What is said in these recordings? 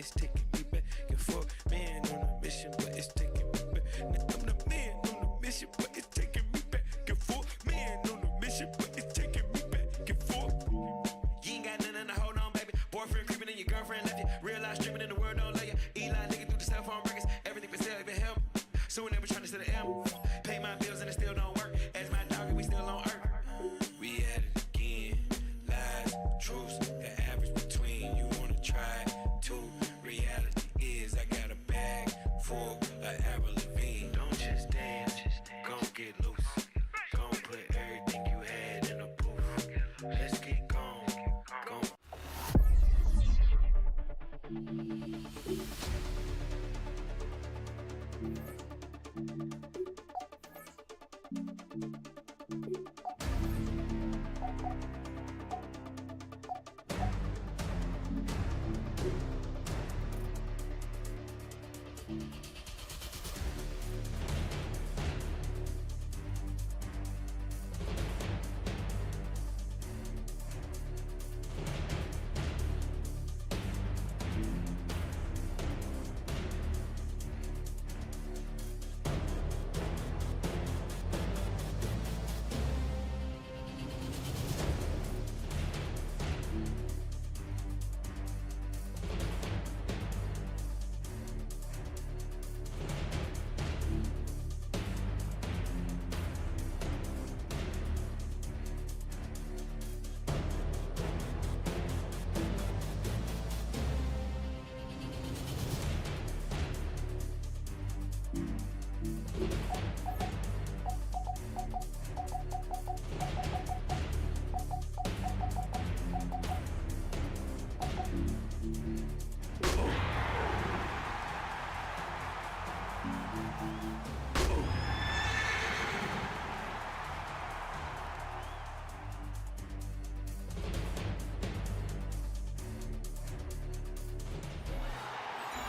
it's taking me back and forth. Man on a mission, but it's taking me back. Now I'm the man on the mission, but it's taking me back and forth. Man on the mission, but it's taking me back and forth. You ain't got nothing to hold on, baby. Boyfriend creeping in your girlfriend left you. Real life streaming in the world don't let you. Eli looking through the cell phone records. Everything for sale, even help. So whenever trying to set an M, pay my bills and it still don't work. As my dog and we still on earth. We at it again. Lies, truths, the average between. You wanna try to. Reality is I got a bag full of Avril Lavigne. Don't just dance, gon' get loose. Gon' put everything you had in a booth. Let's get gone.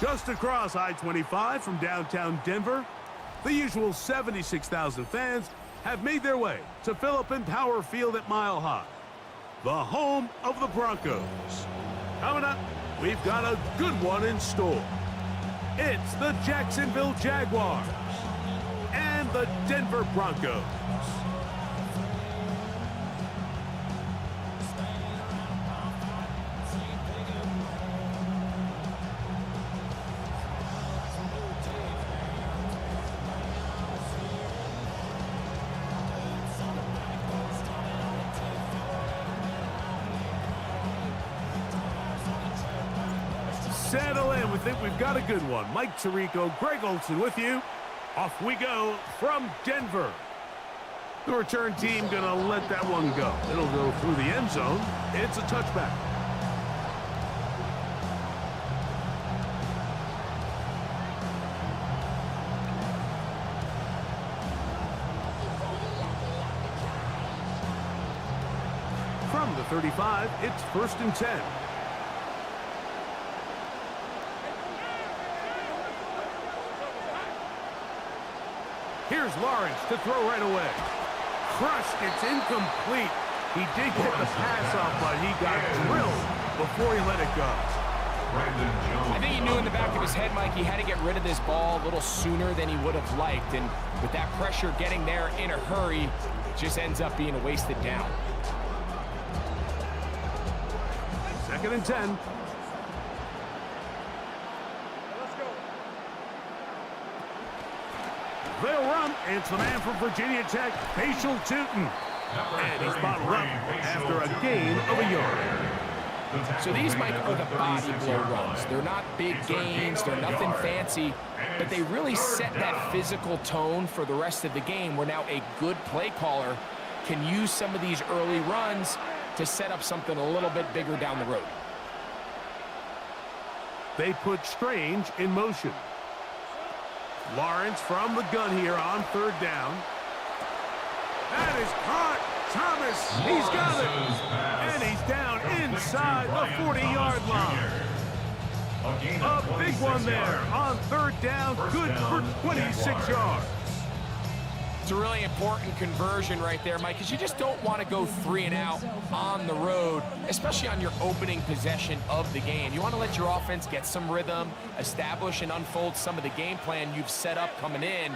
Just across I-25 from downtown Denver, the usual 76,000 fans have made their way to Philip Power Field at Mile High, the home of the Broncos. Coming up, we've got a good one in store. It's the Jacksonville Jaguars and the Denver Broncos. Settle in. We think we've got a good one. Mike Tirico, Greg Olson with you. Off we go from Denver. The return team gonna let that one go. It'll go through the end zone. It's a touchback. From the 35, it's 1st and 10. Here's Lawrence to throw right away. Crushed, it's incomplete. He did get the pass off, but he got drilled before he let it go. I think he knew in the back of his head, Mike, he had to get rid of this ball a little sooner than he would have liked. And with that pressure getting there in a hurry, it just ends up being a wasted down. 2nd and 10. They'll run. It's the man from Virginia Tech, Facial Tootin. And he's bottled up after a gain of a yard. So these, Mike, are the body blow runs. They're not big gains. They're nothing fancy. But they really set that physical tone for the rest of the game where now a good play caller can use some of these early runs to set up something a little bit bigger down the road. They put Strange in motion. Lawrence from the gun here on 3rd down. That is caught. Thomas, he's got it. And he's down inside the 40-yard line. A big one there on 3rd down. Good for 26 yards. It's a really important conversion right there, Mike, because you just don't want to go 3 and out on the road, especially on your opening possession of the game. You want to let your offense get some rhythm, establish and unfold some of the game plan you've set up coming in.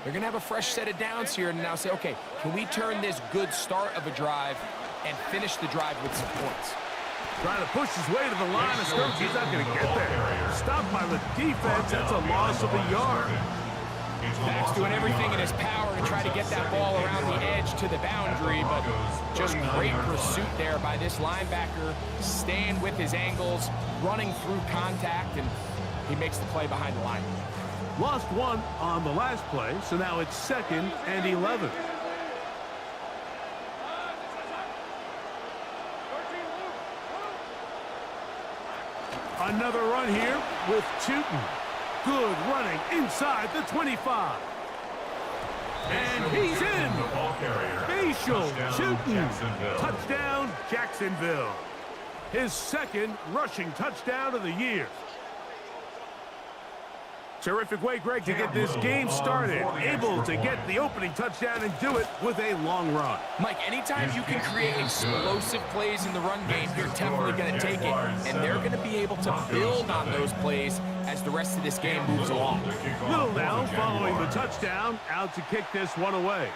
They're going to have a fresh set of downs here and now say, okay, can we turn this good start of a drive and finish the drive with some points? Trying to push his way to the line of scrimmage. He's not going to get there. Stopped by the defense. That's a loss of a yard. Max doing everything in his power to try to get that ball around the edge to the boundary, but just great pursuit there by this linebacker, staying with his angles, running through contact, and he makes the play behind the line. Lost 1 on the last play, so now it's 2nd and 11. Another run here with Tootin. Good running inside the 25. And he's in. Facial Tootin. Touchdown, Jacksonville. His 2nd rushing touchdown of the year. Terrific way, Greg, to get this game started. Able to get the opening touchdown and do it with a long run. Mike, anytime you can create explosive plays in the run game, you're definitely going to take it. And they're going to be able to build on those plays as the rest of this game moves along. Little now following the touchdown, out to kick this one away.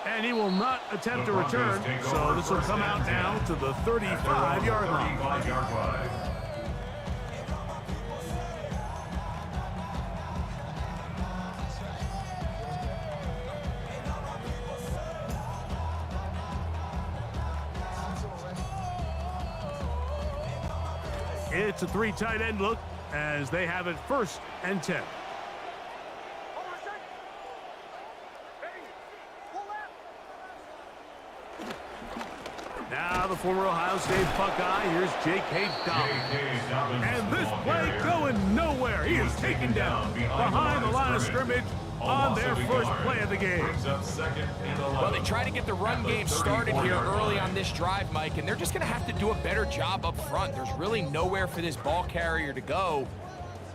And he will not attempt to return, so this will come out now to the 35-yard line. It's a 3 tight end look as they have it 1st and 10. Now the former Ohio State Buckeye, here's J.K. Dobbins. And this play going nowhere. He is taken down behind the line of scrimmage on their first play of the game. Well, they try to get the run game started here early on this drive, Mike, and they're just going to have to do a better job up front. There's really nowhere for this ball carrier to go.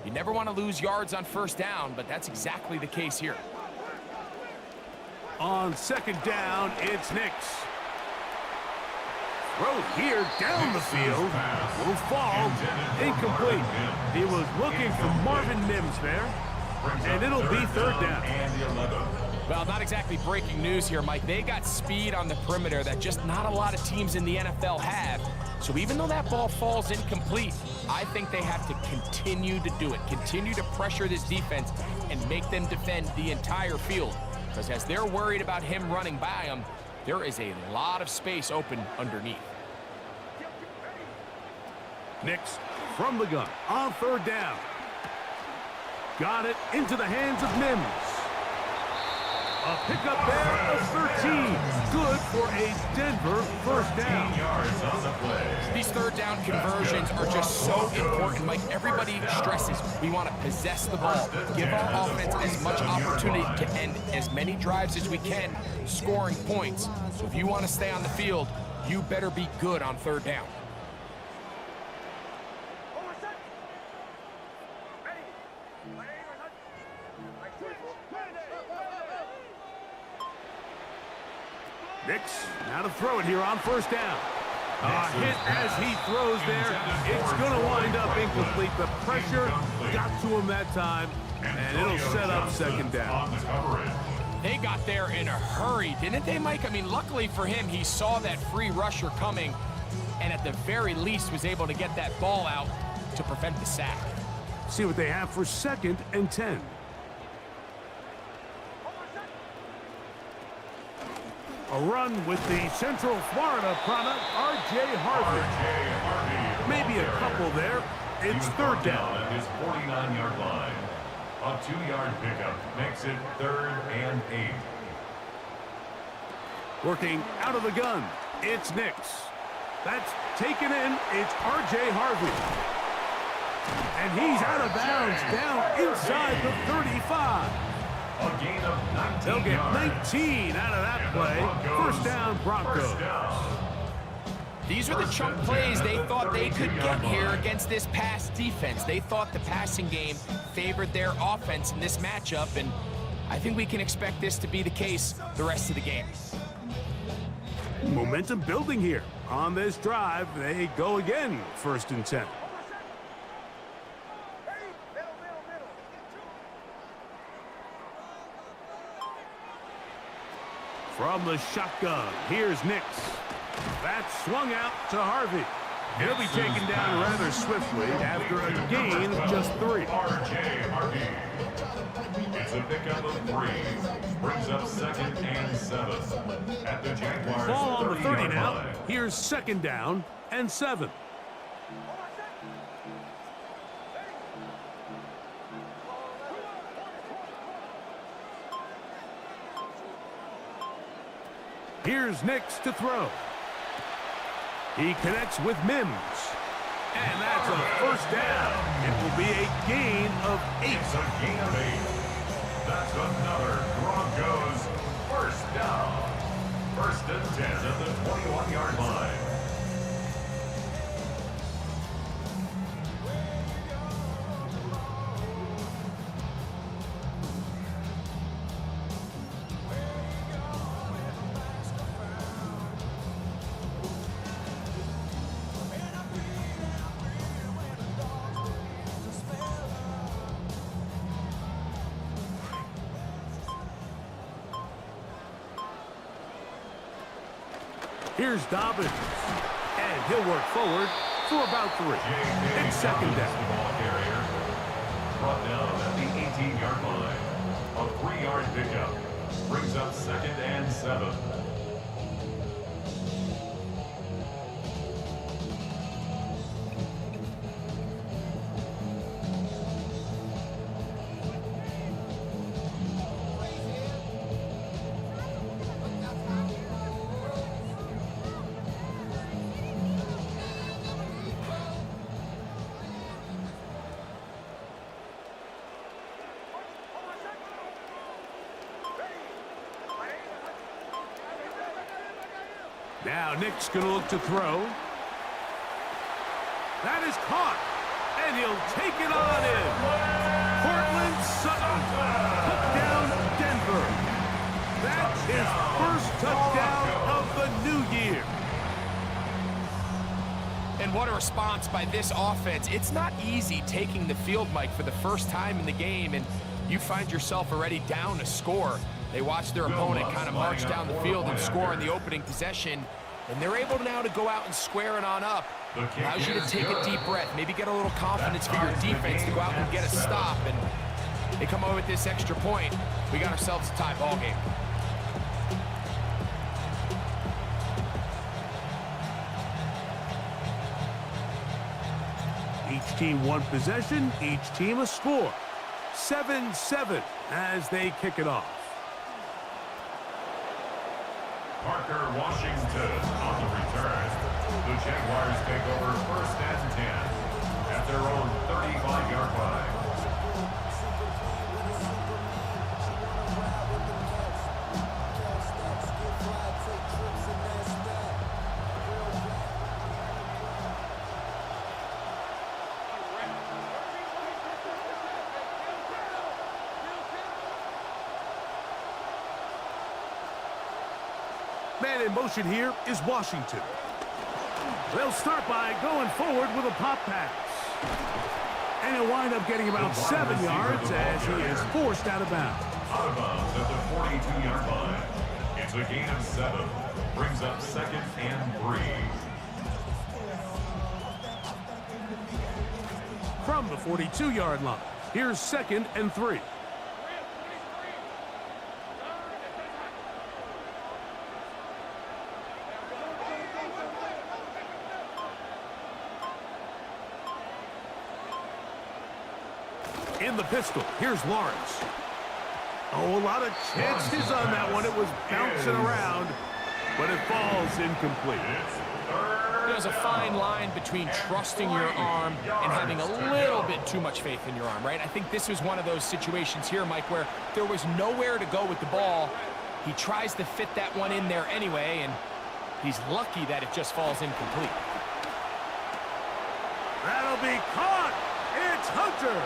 You never want to lose yards on 1st down, but that's exactly the case here. On 2nd down, it's Nix. Throw here down the field. Will fall. Incomplete. He was looking for Marvin Mims there. And it'll be 3rd down. Well, not exactly breaking news here, Mike. They got speed on the perimeter that just not a lot of teams in the NFL have. So even though that ball falls incomplete, I think they have to continue to do it. Continue to pressure this defense and make them defend the entire field. Because as they're worried about him running by them, there is a lot of space open underneath. Nix from the gun on 3rd down. Got it into the hands of Mims. A pickup there of 13. Good for a Denver 1st down. These 3rd down conversions are just so important. Like everybody stresses, we want to possess the ball, give our offense as much opportunity to end as many drives as we can, scoring points. So if you want to stay on the field, you better be good on 3rd down. Nix now to throw it here on 1st down. A hit as he throws there. It's going to wind up incomplete. The pressure got to him that time, and it'll set up 2nd down. They got there in a hurry, didn't they, Mike? I mean, luckily for him, he saw that free rusher coming, and at the very least was able to get that ball out to prevent the sack. See what they have for 2nd and 10. A run with the Central Florida product, R.J. Harvey. Maybe a couple there. It's 3rd down. At his 49-yard line. A 2-yard pickup makes it 3rd and 8. Working out of the gun, it's Nix. That's taken in, it's R.J. Harvey. And he's out of bounds, down inside the 35. A gain of 19 They'll get yards. 19 out of that play. 1st down, Broncos. These are the chunk plays they thought they could get here against this pass defense. They thought the passing game favored their offense in this matchup, and I think we can expect this to be the case the rest of the game. Momentum building here. On this drive, they go again, 1st and 10. From the shotgun, here's Nix. That's swung out to Harvey. He'll be taken down rather swiftly after a gain of just 3. R.J. Harvey. It's a pickup of 3. Brings up 2nd and 7. At the Jaguars' Ball on the 30 30-yard now. line. Here's 2nd down and 7. Here's Nix to throw. He connects with Mims. And that's a 1st down. It will be a gain of 8. It's a gain of 8. That's another Broncos 1st down. 1st and 10 at the 21-yard line. Here's Dobbins. And he'll work forward for about 3. It's 2nd down. The ball carrier brought down at the 18-yard line. A 3-yard pickup. Brings up 2nd and 7. Now Nick's going to look to throw. That is caught. And he'll take it on in. Cortland Sutton took down Denver. That's his 1st touchdown of the new year. And what a response by this offense. It's not easy taking the field, Mike, for the first time in the game, and you find yourself already down a score. They watch their opponent kind of march down the field and score in the opening possession, and they're able now to go out and square it on up. Allows you to take a deep breath, maybe get a little confidence for your defense to go out and get a stop, and they come away with this extra point. We got ourselves a tie ball game. Each team 1 possession, each team a score. 7-7 as they kick it off. Parker Washington on the return. The Jaguars take over 1st and 10 at their own 35-yard line. Man in motion here is Washington. They'll start by going forward with a pop pass. And he'll wind up getting about 7 yards as he is forced out of bounds. Out of bounds at the 42-yard line. It's a gain of 7. Brings up 2nd and 3. From the 42-yard line, here's 2nd and 3. In the pistol, here's Lawrence. Oh, a lot of chances on that one. It was bouncing around, but it falls incomplete. There's a fine line between trusting your arm and having a little bit too much faith in your arm, right? I think this was one of those situations here, Mike, where there was nowhere to go with the ball. He tries to fit that one in there anyway, and He's lucky that it just falls incomplete. That'll be caught. It's Hunter.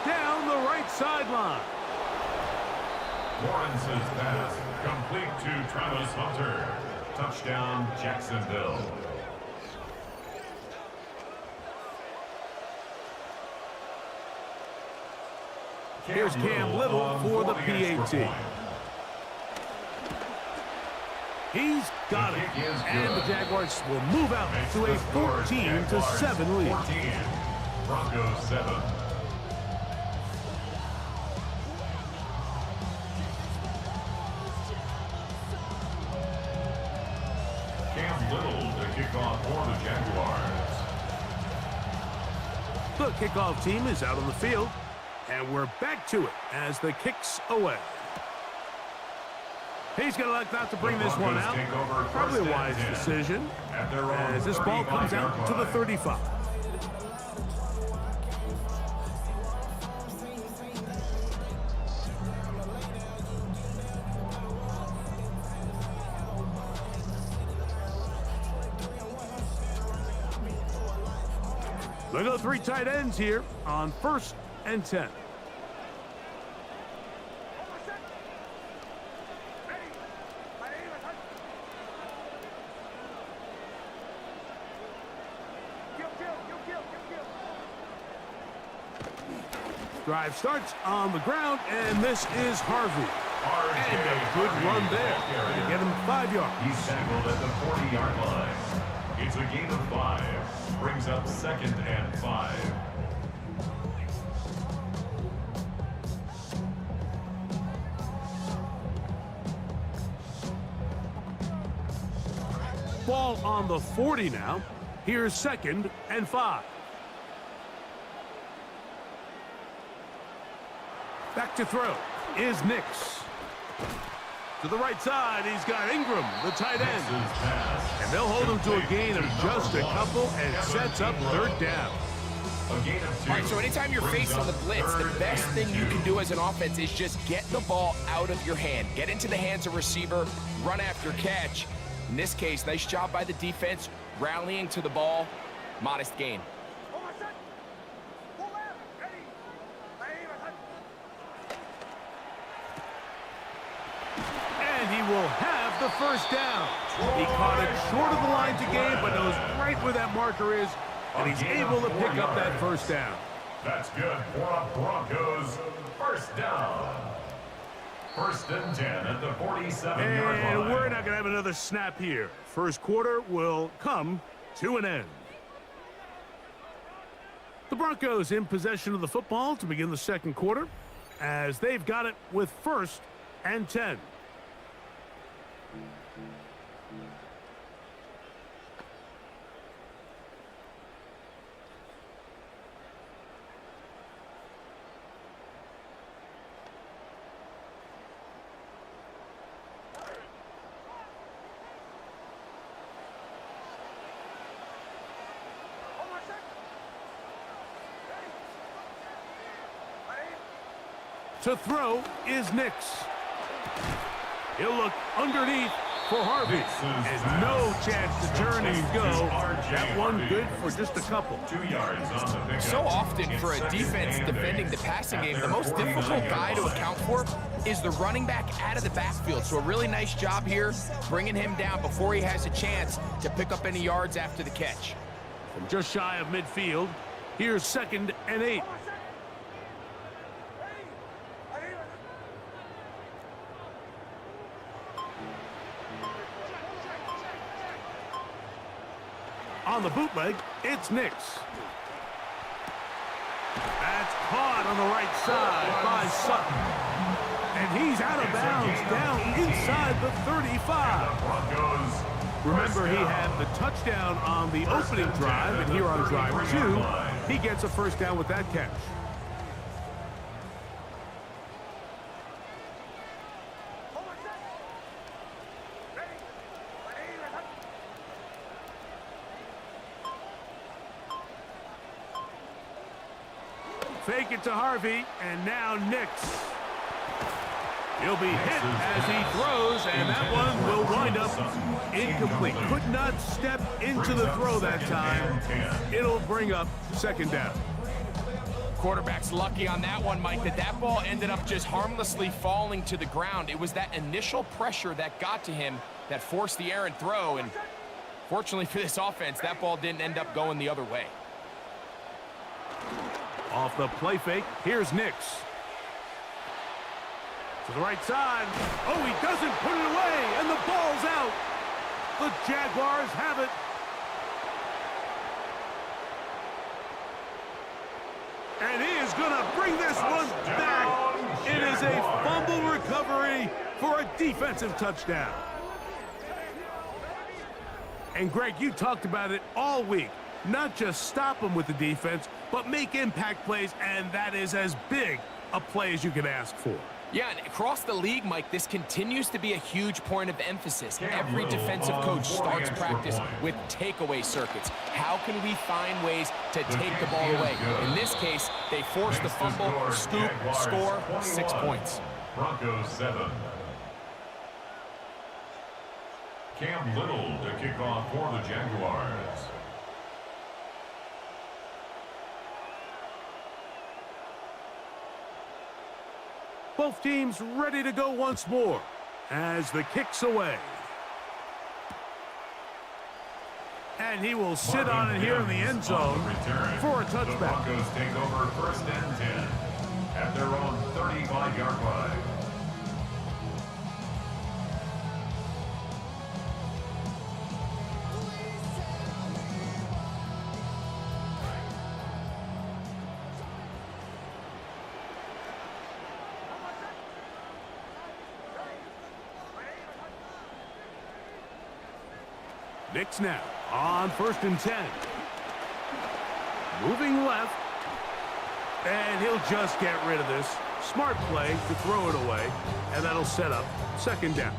Down the right sideline. Lawrence's pass complete to Travis Hunter. Touchdown, Jacksonville. Here's Cam Little for the PAT. He's got it. And the Jaguars will move out to a 14-7 lead. 14. Broncos 7. Cam Little to kick off for the Jaguars. The kickoff team is out on the field, and we're back to it as the kick's away. He's going to elect not to bring this one out. Probably a wise decision as this ball comes out to the 35. They go 3 tight ends here on 1st and 10. Drive starts on the ground, and this is Harvey. And a good run there to get him 5 yards. He's tackled at the 40-yard line. It's a gain of 5. Brings up 2nd and 5. Ball on the 40 now. Here's 2nd and 5. Back to throw is Nix. To the right side, he's got Ingram, the tight end. And they'll hold him to a gain of just a couple and sets up 3rd down. All right, so anytime you're faced on the blitz, the best thing you can do as an offense is just get the ball out of your hand. Get into the hands of receiver, run after catch. In this case, nice job by the defense, rallying to the ball. Modest gain. And he will have the 1st down. He caught it short of the line to gain, but knows right where that marker is, and he's able to pick up that 1st down. That's good for the Broncos. 1st down. 1st and 10 at the 47-yard line. And we're not going to have another snap here. 1st quarter will come to an end. The Broncos in possession of the football to begin the 2nd quarter, as they've got it with 1st and 10. To throw is Nix. He'll look underneath for Harvey. And no chance to turn and go. That one good for just a couple. 2 yards on the pickup. So often for a defense defending the passing game, the most difficult guy to account for is the running back out of the backfield. So a really nice job here, bringing him down before he has a chance to pick up any yards after the catch. From just shy of midfield, here's 2nd and 8. On the bootleg, it's Nix. That's caught on the right side by Sutton. And he's out of bounds down inside the 35. Remember, he had the touchdown on the opening drive, and here on drive 2, he gets a 1st down with that catch. Fake it to Harvey, and now Nix. He'll be hit as he throws, and that one will wind up incomplete. Could not step into the throw that time. It'll bring up second down. Quarterback's lucky on that one, Mike, that ball ended up just harmlessly falling to the ground. It was that initial pressure that got to him that forced the errant throw, and fortunately for this offense, that ball didn't end up going the other way. Off the play fake, here's Nix. To the right side. Oh, he doesn't put it away, and the ball's out. The Jaguars have it. And he is going to bring this one back. It is a fumble recovery for a defensive touchdown. And Greg, you talked about it all week. Not just stop them with the defense, but make impact plays, and that is as big a play as you can ask for. Yeah, and across the league, Mike, this continues to be a huge point of emphasis. Every defensive coach starts practice with takeaway circuits. How can we find ways to take the ball away? In this case, they force the fumble, scoop, score, 6 points. Broncos 7. Cam Little to kick off for the Jaguars. Both teams ready to go once more as the kick's away. And he will sit on it here in the end zone for a touchback. The Broncos take over first and 10 at their own 35-yard line. Nix now on first and 10. Moving left. And he'll just get rid of this. Smart play to throw it away. And that'll set up second down.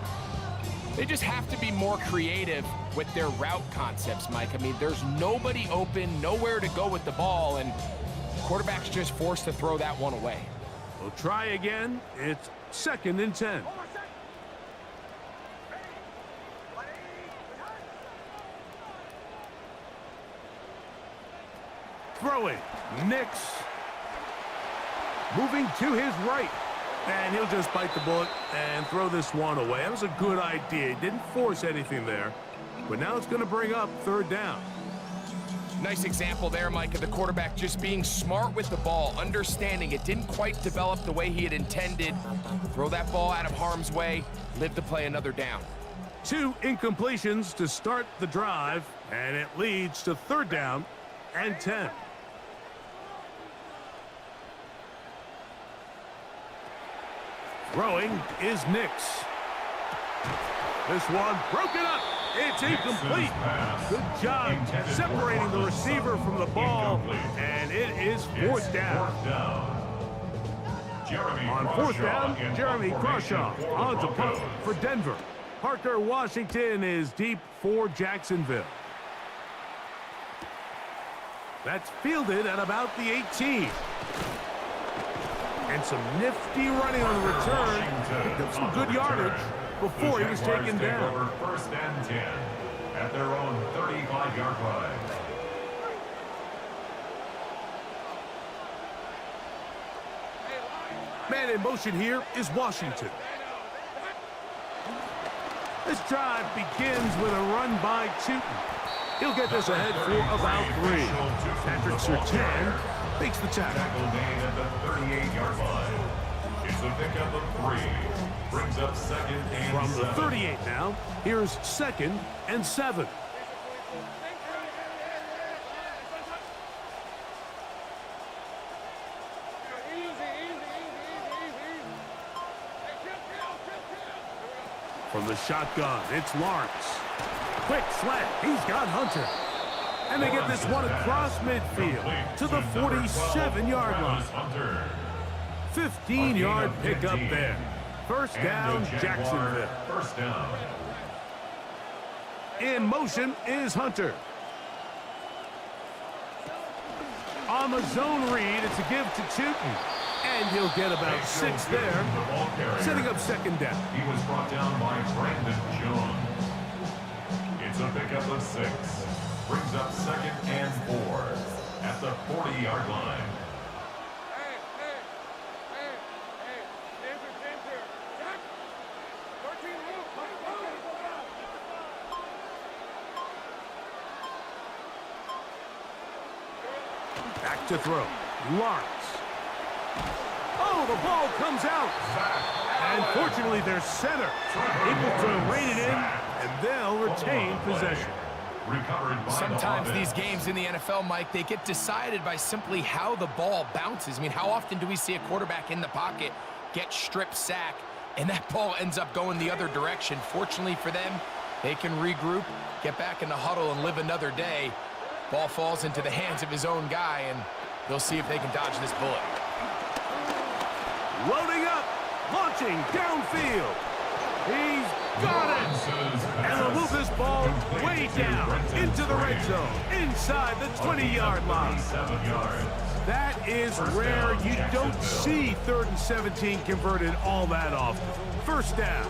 They just have to be more creative with their route concepts, Mike. I mean, there's nobody open, nowhere to go with the ball, and quarterback's just forced to throw that one away. We'll try again. It's second and 10. Throwing. Nix. Moving to his right. And he'll just bite the bullet and throw this one away. That was a good idea. He didn't force anything there. But now it's going to bring up third down. Nice example there, Mike, of the quarterback just being smart with the ball, understanding it didn't quite develop the way he had intended. Throw that ball out of harm's way, live to play another down. 2 incompletions to start the drive, and it leads to third down and 10. Throwing is Nix. This one broken up. It's incomplete. Good job separating the receiver from the ball, and it is fourth down. On fourth down, Jeremy Crawshaw on to punt for Denver. Parker Washington is deep for Jacksonville. That's fielded at about the 18. And some nifty running on the return. Picked up some good yardage before he was taken down. Over first and 10 at their own 35-yard line. Man in motion here is Washington. This drive begins with a run by Tootin. He'll get this ahead for about 3. Patrick Surtain makes the tackle. Tackle made at the 38-yard line. It's a pickup of 3. Brings up second and From the 7. 38 now, here's second and 7. From the shotgun, it's Lawrence. Quick slant, he's got Hunter. And they get this one across midfield to the 47-yard line. 15-yard pickup there. First down, Jacksonville. First down. In motion is Hunter. On the zone read, it's a give to Tootin. And he'll get about 6 there, setting up second down. He was brought down by Brandon Jones. It's a pickup of 6. Brings up 2nd and 4 at the 40-yard line. Back to throw. Lawrence. Oh, the ball comes out. And fortunately, their center able to rein it in, and they'll retain possession. Sometimes these games in the NFL, Mike, they get decided by simply how the ball bounces. I mean, how often do we see a quarterback in the pocket get strip sack, and that ball ends up going the other direction? Fortunately for them, they can regroup, get back in the huddle, and live another day. Ball falls into the hands of his own guy, and they'll see if they can dodge this bullet. Loading up, launching downfield. He's got it! And they'll move this ball way down into the red zone, inside the 20-yard line. That is rare. You don't see 3rd and 17 converted all that often. First down.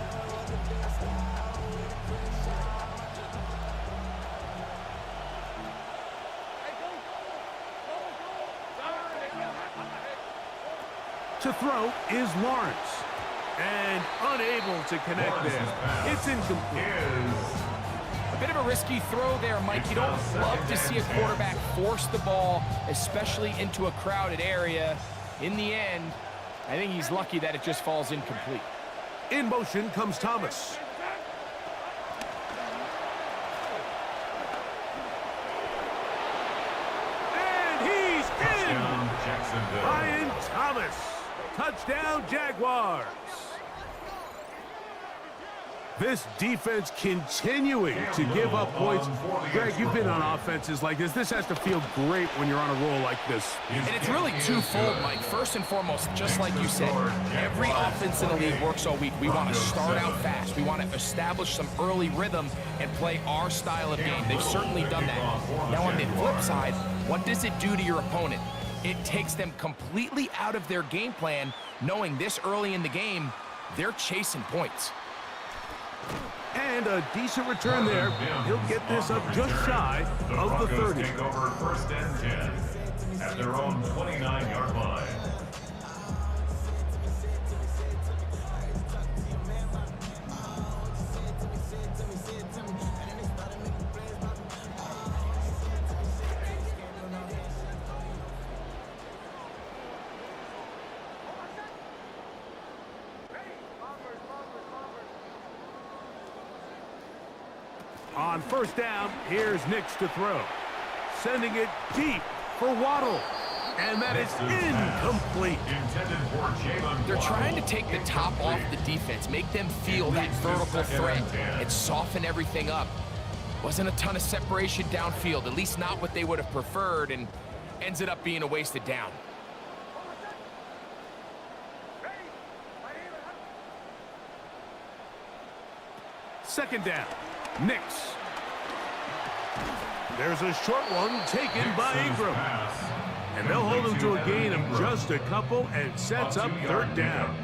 To throw is Lawrence. And unable to connect there. It's incomplete. A bit of a risky throw there, Mike. You don't love to see a quarterback force the ball, especially into a crowded area. In the end, I think he's lucky that it just falls incomplete. In motion comes Thomas. And he's in! Ryan Thomas. Touchdown, Jaguars. This defense continuing to give up points. Greg, you've been on offenses like this. This has to feel great when you're on a roll like this. And it's really twofold, Mike. First and foremost, just like you said, every offense in the league works all week. We want to start out fast. We want to establish some early rhythm and play our style of game. They've certainly done that. Now, on the flip side, what does it do to your opponent? It takes them completely out of their game plan, knowing this early in the game, they're chasing points. And a decent return there. He'll get this up just shy of the 30. Take over 1st and 10 at their own 29-yard line. On first down, here's Nix to throw. Sending it deep for Waddle. And that is incomplete. They're trying to take the top off the defense, make them feel that vertical threat, and soften everything up. Wasn't a ton of separation downfield, at least not what they would have preferred, and ends up being a wasted down. Second down. Nix. There's a short one taken by Ingram. And they'll hold him to a gain of just a couple and sets up 3rd down.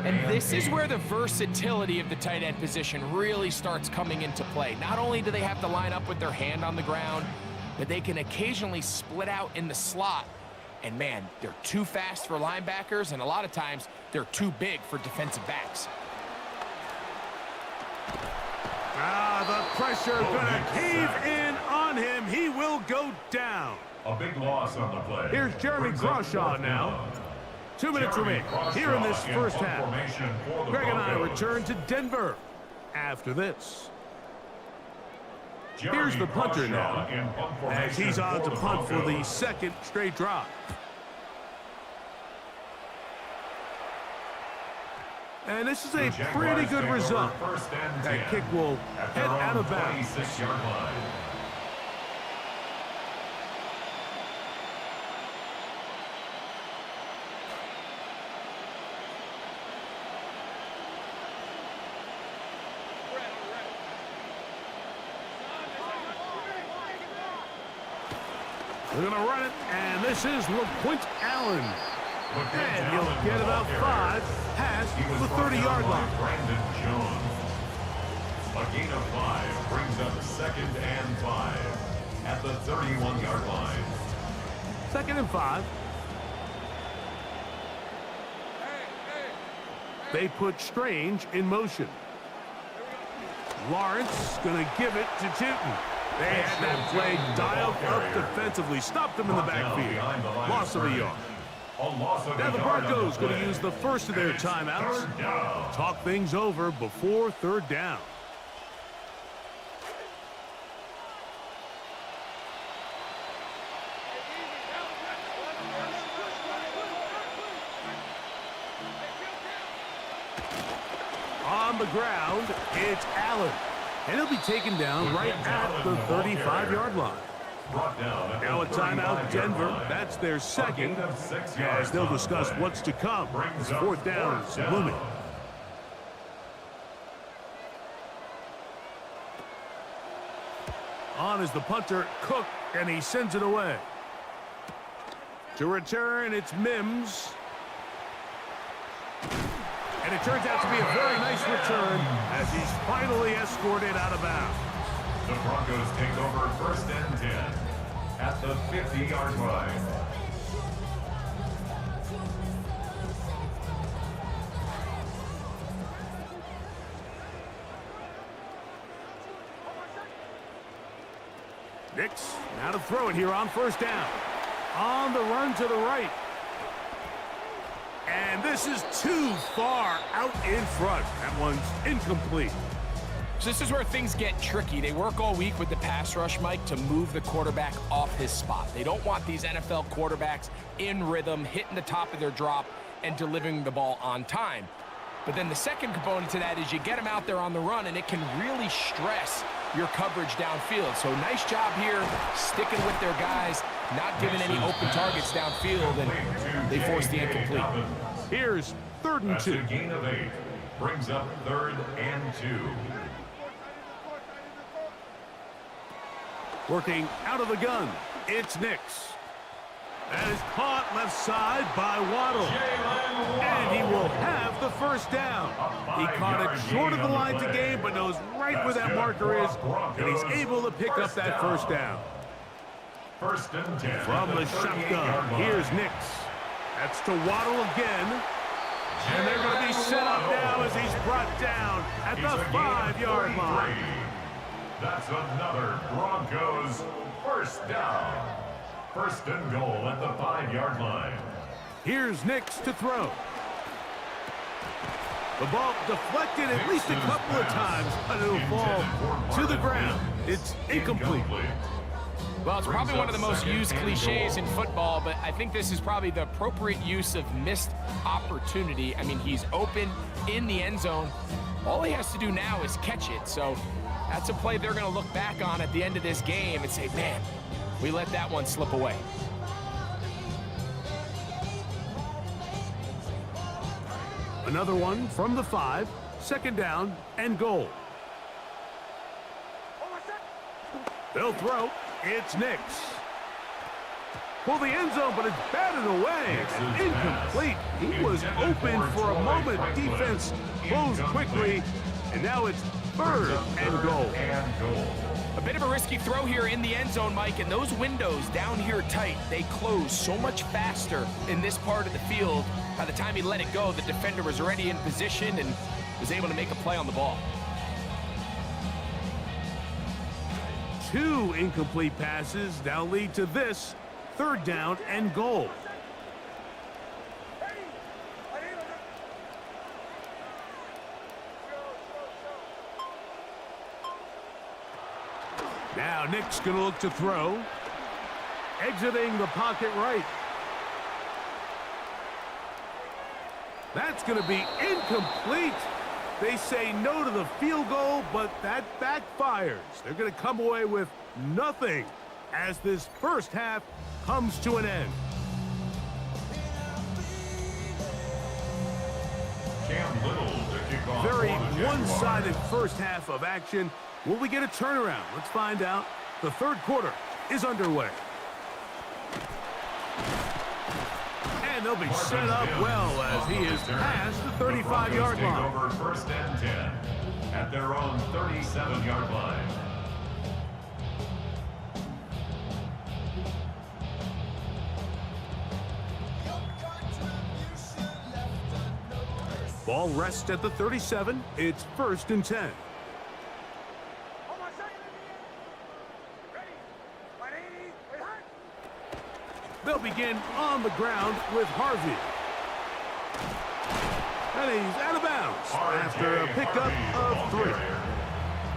And this is where the versatility of the tight end position really starts coming into play. Not only do they have to line up with their hand on the ground, but they can occasionally split out in the slot. And man, they're too fast for linebackers, and a lot of times they're too big for defensive backs. The pressure gonna cave in on him. He will go down. A big loss on the play. Here's Jeremy Crawshaw now. 2 minutes remain here in this first half. Greg and I return to Denver after this. Here's the punter now, as he's on to punt for the 2nd straight drive. And this is a pretty good result. That kick will head out of bounds. They're going to run it, and this is LaQuint Allen. And he'll get about 5 past the 30-yard line. Brandon Jones. A gain of 5 brings up 2nd and 5 at the 31-yard line. 2nd and 5. They put Strange in motion. Lawrence going to give it to Tootin. They had that play dialed up defensively. Stopped them in the backfield. Loss of a yard. Now the Broncos going to use the first of their timeouts. Talk things over before 3rd down. On the ground, it's Allen. And he'll be taken down right at the 35-yard line. Now a timeout, Denver. That's their 2nd, as they'll discuss what's to come. 4th down is looming. On is the punter, Cook, and he sends it away. To return, it's Mims. And it turns out to be a very nice return as he's finally escorted out of bounds. The Broncos take over 1st and 10 at the 50-yard line. Nix now to throw it here on 1st down. On the run to the right. And this is too far out in front. That one's incomplete. So this is where things get tricky. They work all week with the pass rush, Mike, to move the quarterback off his spot. They don't want these NFL quarterbacks in rhythm, hitting the top of their drop, and delivering the ball on time. But then the second component to that is you get them out there on the run, and it can really stress your coverage downfield. So nice job here, sticking with their guys, not giving any open targets downfield, and they force the incomplete. Here's 3rd and 2. That's a gain of 8. Brings up 3rd and 2. Working out of the gun, it's Nix. That is caught left side by Waddle. And he will have the 1st down. He caught it short of the line to gain, but knows right where that marker is, and he's able to pick up that 1st down. 1st and 10. From the shotgun, here's Nix. That's to Waddle again. And they're going to be set up now as he's brought down at the 5-yard line. That's another Broncos 1st down. 1st and goal at the 5-yard line. Here's Nix to throw. The ball deflected at least a couple of times, but it'll fall to the ground. It's incomplete. Well, it's probably one of the most used cliches in football, but I think this is probably the appropriate use of missed opportunity. I mean, he's open in the end zone. All he has to do now is catch it. So that's a play they're going to look back on at the end of this game and say, man, we let that one slip away. Another one from the 5, 2nd down and goal. They'll throw. It's Nix. Pull the end zone, but it's batted away. Incomplete. He was open for a moment. Defense closed quickly, and now it's 3rd and goal. A bit of a risky throw here in the end zone, Mike, and those windows down here tight, they close so much faster in this part of the field. By the time he let it go, the defender was already in position and was able to make a play on the ball. 2 incomplete passes now lead to this 3rd down and goal. Now Nick's going to look to throw. Exiting the pocket right. That's going to be incomplete. They say no to the field goal, but that backfires. They're going to come away with nothing as this 1st half comes to an end. Very one-sided 1st half of action. Will we get a turnaround? Let's find out. The 3rd quarter is underway. And they'll be set up well as he is past the 35-yard line. Over first and 10 at their own 37-yard line. Ball rests at the 37. It's 1st and 10. They'll begin on the ground with Harvey. And he's out of bounds after a pickup of 3.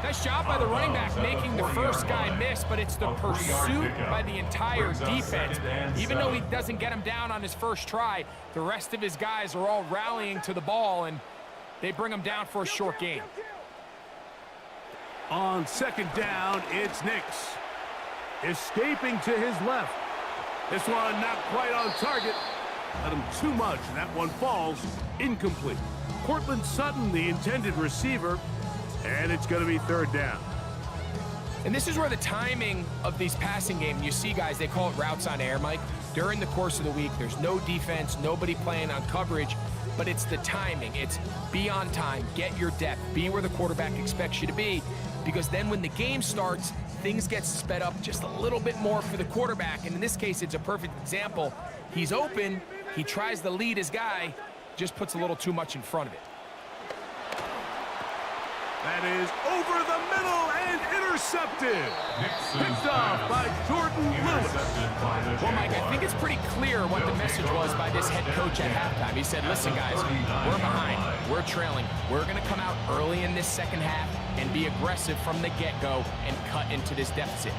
Nice job by the running back making the first guy miss, but it's the pursuit by the entire defense. Even though he doesn't get him down on his first try, the rest of his guys are all rallying to the ball, and they bring him down for a short gain. On 2nd down, it's Nix. Escaping to his left. This one not quite on target. Let him too much, and that one falls incomplete. Cortland Sutton, the intended receiver, and it's going to be 3rd down. And this is where the timing of these passing games, you see guys, they call it routes on air, Mike. During the course of the week, there's no defense, nobody playing on coverage, but it's the timing. It's be on time, get your depth, be where the quarterback expects you to be, because then when the game starts, things get sped up just a little bit more for the quarterback. And in this case, it's a perfect example. He's open, he tries to lead his guy, just puts a little too much in front of it. That is over the middle and intercepted. Picked off by Jordan Lewis. Well, Mike, I think it's pretty clear what the message was by this head coach at halftime. He said, listen, guys, we're behind. We're trailing. We're going to come out early in this second half and be aggressive from the get-go and cut into this deficit.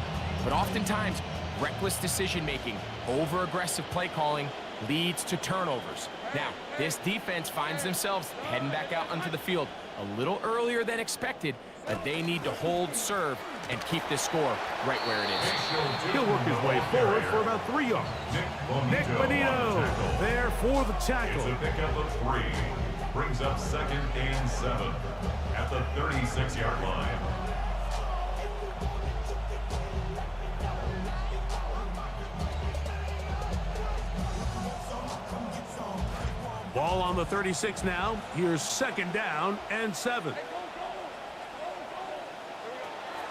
But oftentimes, reckless decision-making, over-aggressive play calling leads to turnovers. Now, this defense finds themselves heading back out onto the field a little earlier than expected, but they need to hold serve and keep this score right where it is. He'll work his way forward for about 3 yards. Nick Bonito there for the tackle. It's a pickup of 3. Brings up 2nd and 7 at the 36-yard line. Ball on the 36 now. Here's 2nd down and 7.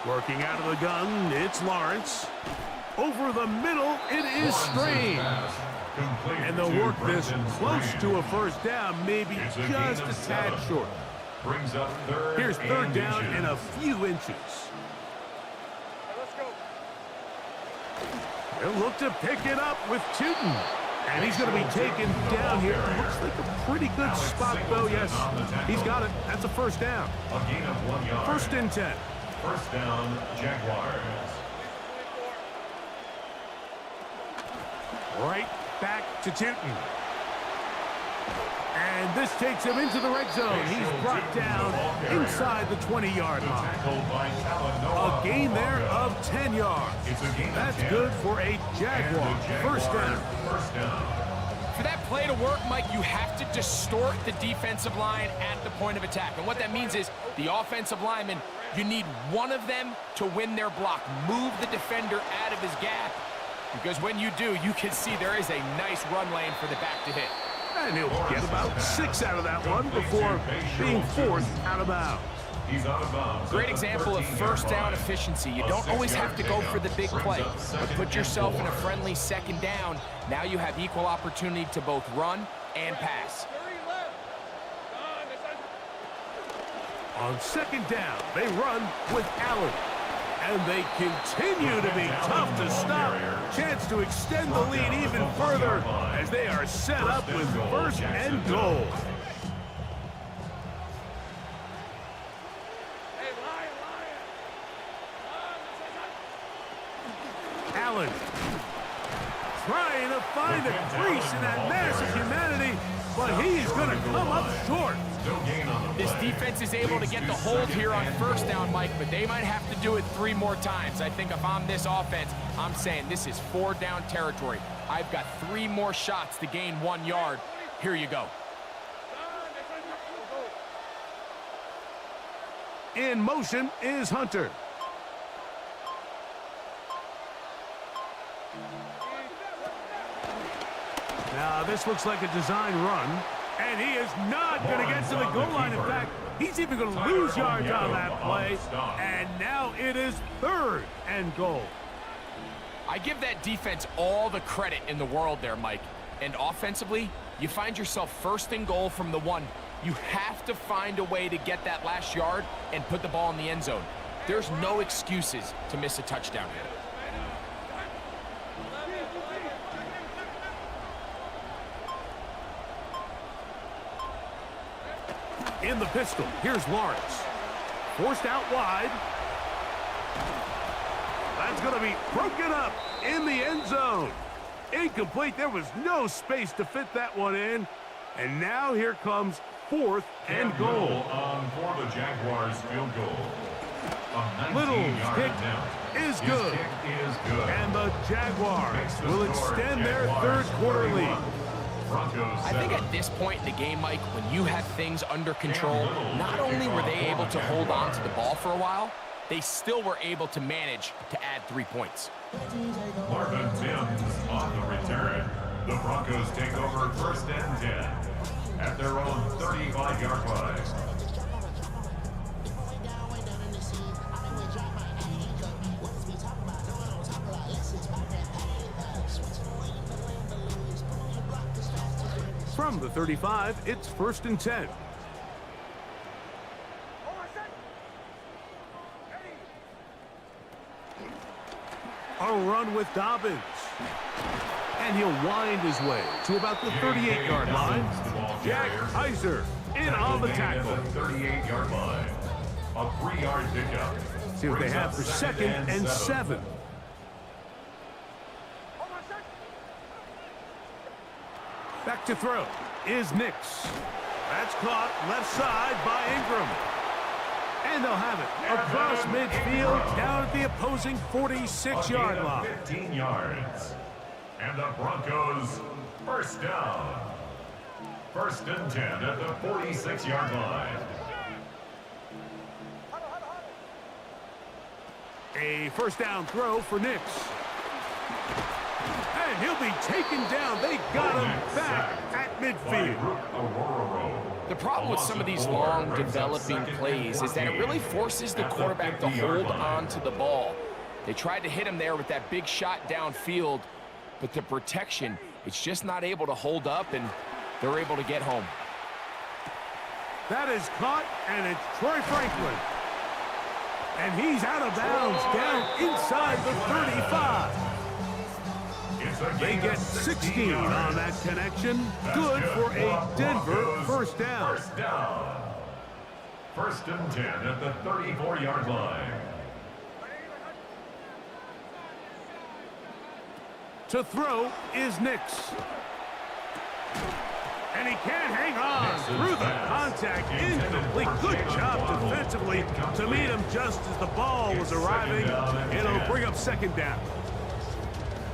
Working out of the gun, it's Lawrence. Over the middle, it is Strange. And they'll work this close to a 1st down, maybe just a tad short. Brings up 3rd. Here's 3rd down and a few inches. They'll look to pick it up with Tootin. And he's going to be taken down here. Looks like a pretty good spot, though. Yes, he's got it. That's a 1st down. A gain of 1 yard. 1st and 10. 1st down, Jaguars. Right back to Tootin. And this takes him into the red zone. He's brought down inside the 20-yard line. A gain there of 10 yards. That's good for a Jaguar. 1st down. For that play to work, Mike, you have to distort the defensive line at the point of attack. And what that means is the offensive lineman, you need one of them to win their block. Move the defender out of his gap. Because when you do, you can see there is a nice run lane for the back to hit. And he'll get about 6 out of that one before being forced out of bounds. Great example of 1st down efficiency. You don't always have to go for the big play, but put yourself in a friendly 2nd down. Now you have equal opportunity to both run and pass. On 2nd down, they run with Allen. And they continue to be tough to stop. Chance to extend the lead even further as they are set up with 1st and goal. Allen trying to find a crease in that mass of humanity, but he's going to come up short. This defense is able to get the hold here on 1st down, Mike, but they might have to do it 3 more times. I think if I'm this offense, I'm saying this is 4 down territory. I've got 3 more shots to gain 1 yard. Here you go. In motion is Hunter. Now, this looks like a design run, and he is not going to get to the goal line. In fact, he's even going to lose yards on that play, and now it is 3rd and goal. I give that defense all the credit in the world there, Mike. And offensively, you find yourself 1st and goal from the 1. You have to find a way to get that last yard and put the ball in the end zone. There's no excuses to miss a touchdown here. In the pistol, here's Lawrence. Forced out wide. That's going to be broken up in the end zone. Incomplete. There was no space to fit that one in. And now here comes 4th and goal. For the Jaguars field goal. Little's kick is good. And the Jaguars will extend their 3rd quarter lead. I think at this point in the game, Mike, when you have things under control, not only were they able to hold on to the ball for a while, they still were able to manage to add 3 points. Marvin Mims on the return. The Broncos take over 1st and 10 at their own 35-yard line. From the 35, it's 1st and 10. A run with Dobbins. And he'll wind his way to about the 38-yard line. Jack Heiser in on the tackle. 38-yard line. A 3-yard pickup. See what they have for 2nd and 7. Back to throw is Nix. That's caught left side by Ingram. And they'll have it across midfield down at the opposing 46-yard line. 15 yards. And the Broncos 1st down. 1st and 10 at the 46-yard line. A 1st down throw for Nix. And he'll be taken down. They got him back at midfield. The problem with some of these long developing plays is that it really forces the quarterback to hold on to the ball. They tried to hit him there with that big shot downfield, but the protection, it's just not able to hold up, and they're able to get home. That is caught, and it's Troy Franklin. And he's out of bounds down inside the 35. They get 16 on that connection. Good for a Denver 1st down. 1st and 10 at the 34-yard line. To throw is Nix. And he can't hang on through the contact. Incomplete. Good job defensively to meet him just as the ball was arriving. It'll bring up 2nd down.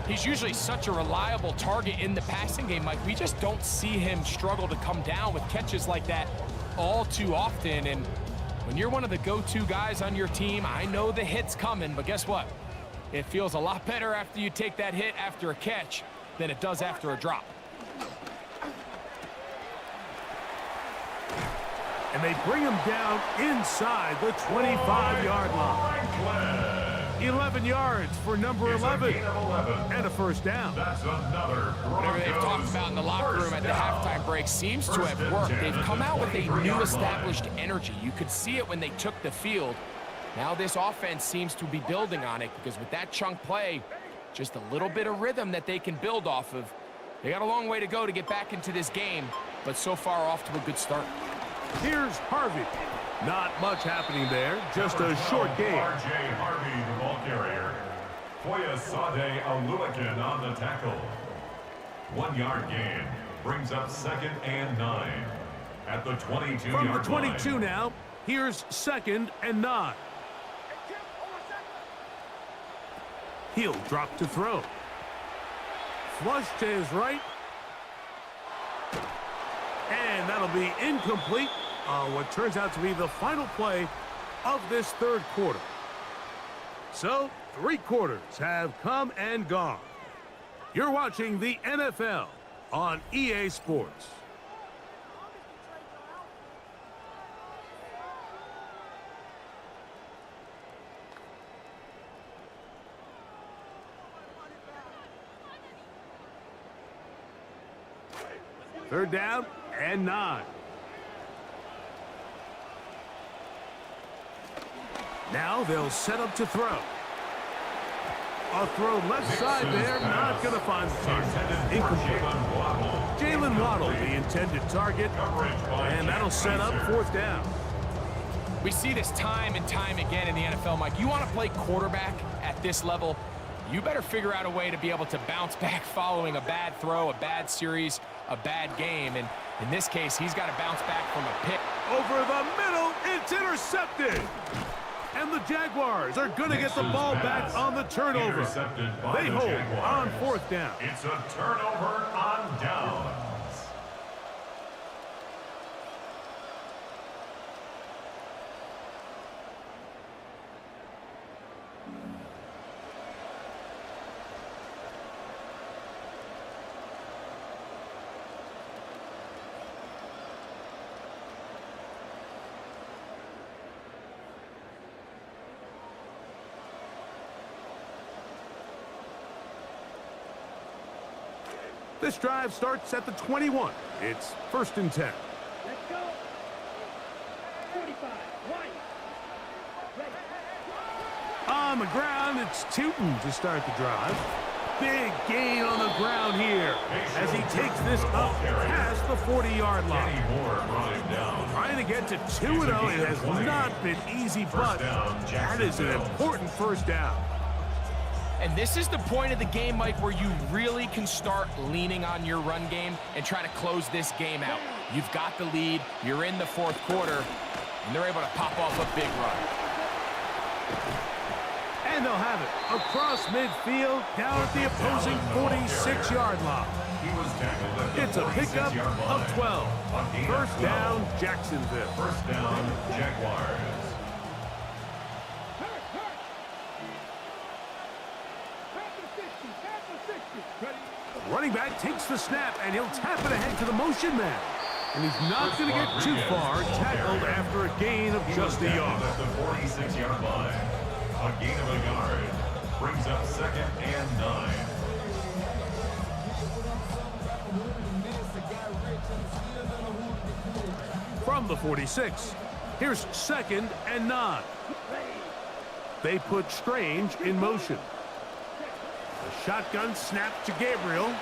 He's usually such a reliable target in the passing game, Mike. We just don't see him struggle to come down with catches like that all too often. And when you're one of the go-to guys on your team, I know the hit's coming, but guess what? It feels a lot better after you take that hit after a catch than it does after a drop. And they bring him down inside the 25-yard line. 11 yards for number 11. And a 1st down. That's another Whatever they've talked about in the locker room at the halftime break seems to have worked. They've come out with a new established energy. You could see it when they took the field. Now this offense seems to be building on it, because with that chunk play, just a little bit of rhythm that they can build off of. They got a long way to go to get back into this game, but so far off to a good start. Here's Harvey. Not much happening there, just a short game. R.J. Harvey, the ball carrier. Foyesade Aluakin on the tackle. 1-yard gain brings up 2nd and 9 at the 22-yard line. From the 22 now, here's 2nd and 9. He'll drop to throw. Flush to his right. And that'll be incomplete on what turns out to be the final play of this 3rd quarter. So, 3 quarters have come and gone. You're watching the NFL on EA Sports. Third down and 9. Now they'll set up to throw. A throw left side there, not going to find the target. Incomplete. Jalen Waddle, the intended target, and that'll set up 4th down. We see this time and time again in the NFL, Mike. You want to play quarterback at this level, you better figure out a way to be able to bounce back following a bad throw, a bad series, a bad game. And in this case, he's got to bounce back from a pick. Over the middle, it's intercepted. And the Jaguars are going to get the ball back on the turnover. They hold on 4th down. It's a turnover on downs. This drive starts at the 21. It's 1st and 10. Let's go. 45. Right. On the ground, it's Tootin to start the drive. Big gain on the ground here as he takes this up past the 40-yard line. Trying to get to 2-0. It has not been easy, but that is an important 1st down. And this is the point of the game, Mike, where you really can start leaning on your run game and try to close this game out. You've got the lead, you're in the 4th quarter, and they're able to pop off a big run. And they'll have it across midfield, down at the opposing 46-yard line. It's a pickup of 12. 1st down, Jacksonville. 1st down, Jaguars. Running back takes the snap, and he'll tap it ahead to the motion man. And he's not going to get too far, tackled after a gain of just a yard. At the 46-yard line, a gain of a yard brings up 2nd and 9. From the 46, here's 2nd and 9. They put Strange in motion. Shotgun snap to Gabriel.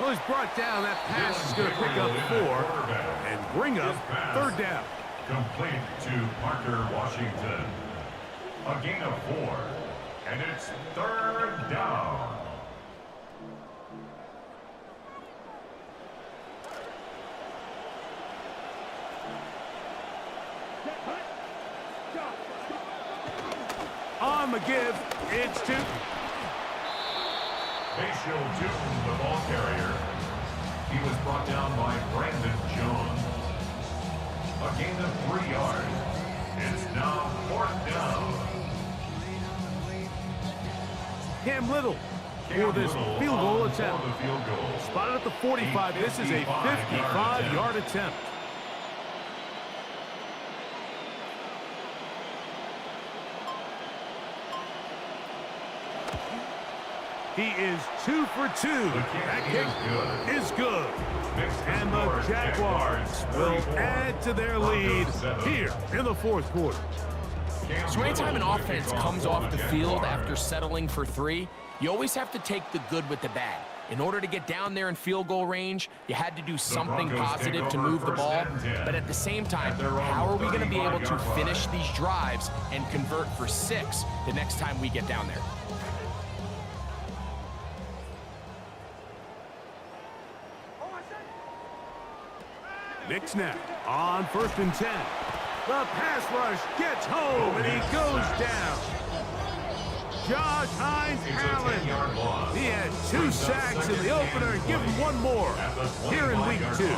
Well, he's brought down. That pass is going to pick up 4 and bring up 3rd down. Complete to Parker Washington. A gain of 4, and it's 3rd down. On the give, it's to Facial Tootin, the ball carrier. He was brought down by Brandon Jones. A gain of 3 yards. It's now 4th down. Cam Little for this field goal attempt. Spotted at the 45. This is a 55-yard attempt. He is 2 for 2. That kick is good. And the Jaguars will add to their lead here in the 4th quarter. So anytime an offense comes off the field after settling for 3, you always have to take the good with the bad. In order to get down there in field goal range, you had to do something positive to move the ball. But at the same time, how are we going to be able to finish these drives and convert for 6 the next time we get down there? Nick snap on 1st and 10. The pass rush gets home, and he goes down. Josh Hines-Allen. He had 2 sacks in the opener, and give him 1 more here in week 2.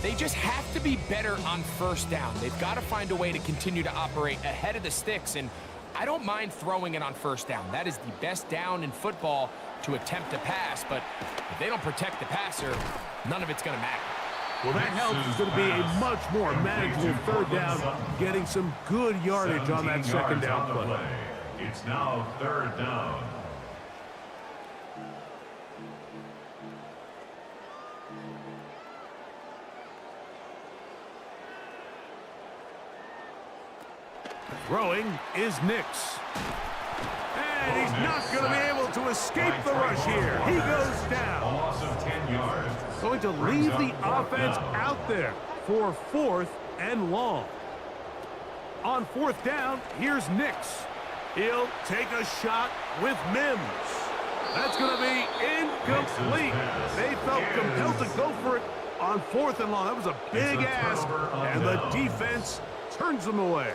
They just have to be better on 1st down. They've got to find a way to continue to operate ahead of the sticks, and I don't mind throwing it on first down. That is the best down in football to attempt a pass, but if they don't protect the passer, none of it's going to matter. Well, that helps. It's going to be a much more manageable third down, getting some good yardage on that second down play. It's now third down. Throwing is Nix. And he's not going to be able to escape the rush here. He goes A down. loss of 10 yards. Going to leave the offense out there for 4th and long. On 4th down, here's Nix. He'll take a shot with Mims. That's going to be incomplete. They felt compelled to go for it on 4th and long. That was a big ask, and the defense turns them away.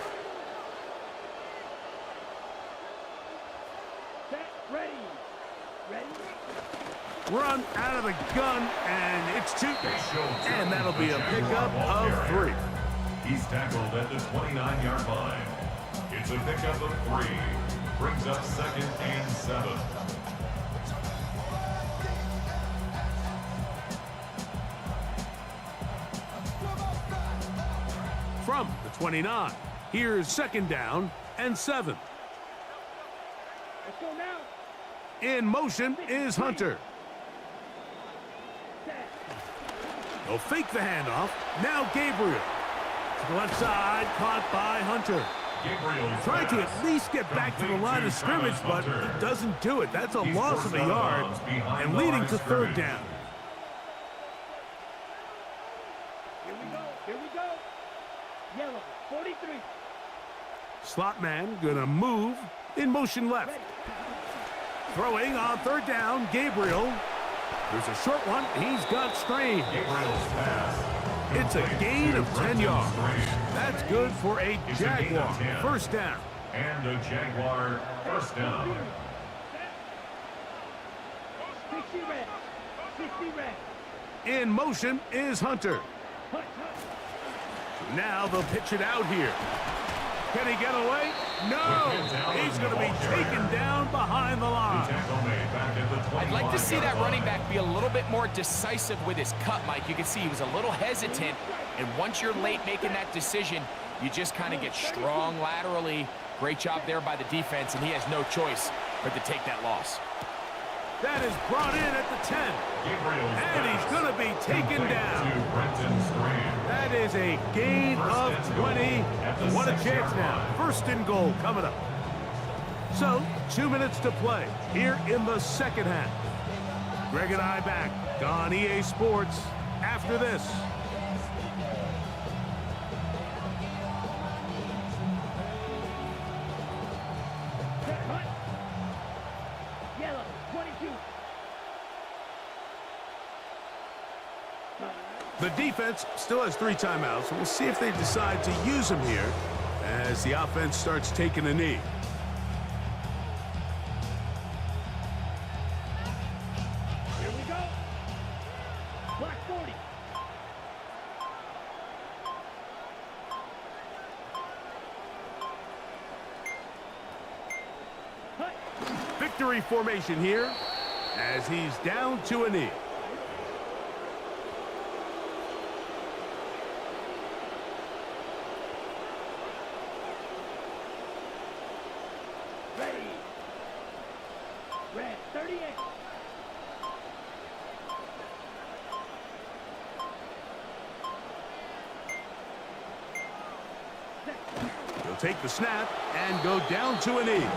Run out of the gun, and it's 2. And that'll be a pickup of 3. He's tackled at the 29-yard line. It's a pickup of 3. Brings up 2nd and 7. From the 29, here's 2nd down and 7. Let's go now. In motion is Hunter. He'll fake the handoff. Now Gabriel. To the left side, caught by Hunter. Trying to at least get back to the line of scrimmage, but he doesn't do it. That's a loss of a yard and leading to 3rd down. Here we go. Here we go. Yellow, 43. Slot man gonna move in motion left. Throwing on 3rd down, Gabriel. There's a short one. He's got strain. It's a gain of 10 yards. That's good for a Jaguar. 1st down. And a Jaguar 1st down. 60 red. 60 red. In motion is Hunter. Now they'll pitch it out here. Can he get away? No! He's going to be taken down behind the line. I'd like to see that running back be a little bit more decisive with his cut, Mike. You can see he was a little hesitant, and once you're late making that decision, you just kind of get strong laterally. Great job there by the defense, and he has no choice but to take that loss. That is brought in at the 10. And he's going to be taken down. That is a gain of 20. What a chance now. 1st and goal coming up. So, 2 minutes to play here in the 2nd half. Greg and I back on EA Sports after this. Yellow, 22. The defense still has 3 timeouts. We'll see if they decide to use them here as the offense starts taking a knee. Here we go. Black 40. Victory formation here as he's down to a knee. Ready. Red, 38. He'll take the snap and go down to a knee.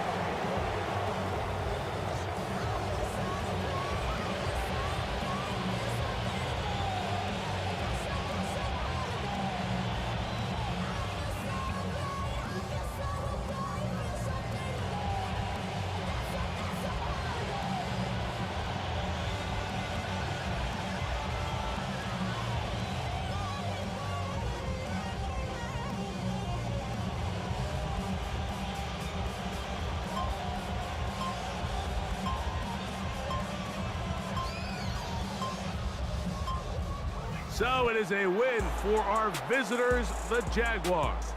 So it is a win for our visitors, the Jaguars.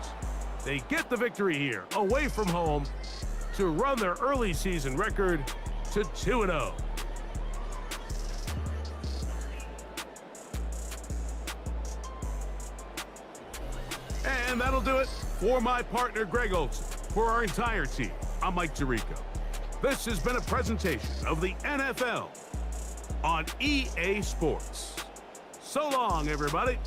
They get the victory here, away from home, to run their early season record to 2-0. And that'll do it for my partner, Greg Olson. For our entire team, I'm Mike Tirico. This has been a presentation of the NFL on EA Sports. So long, everybody.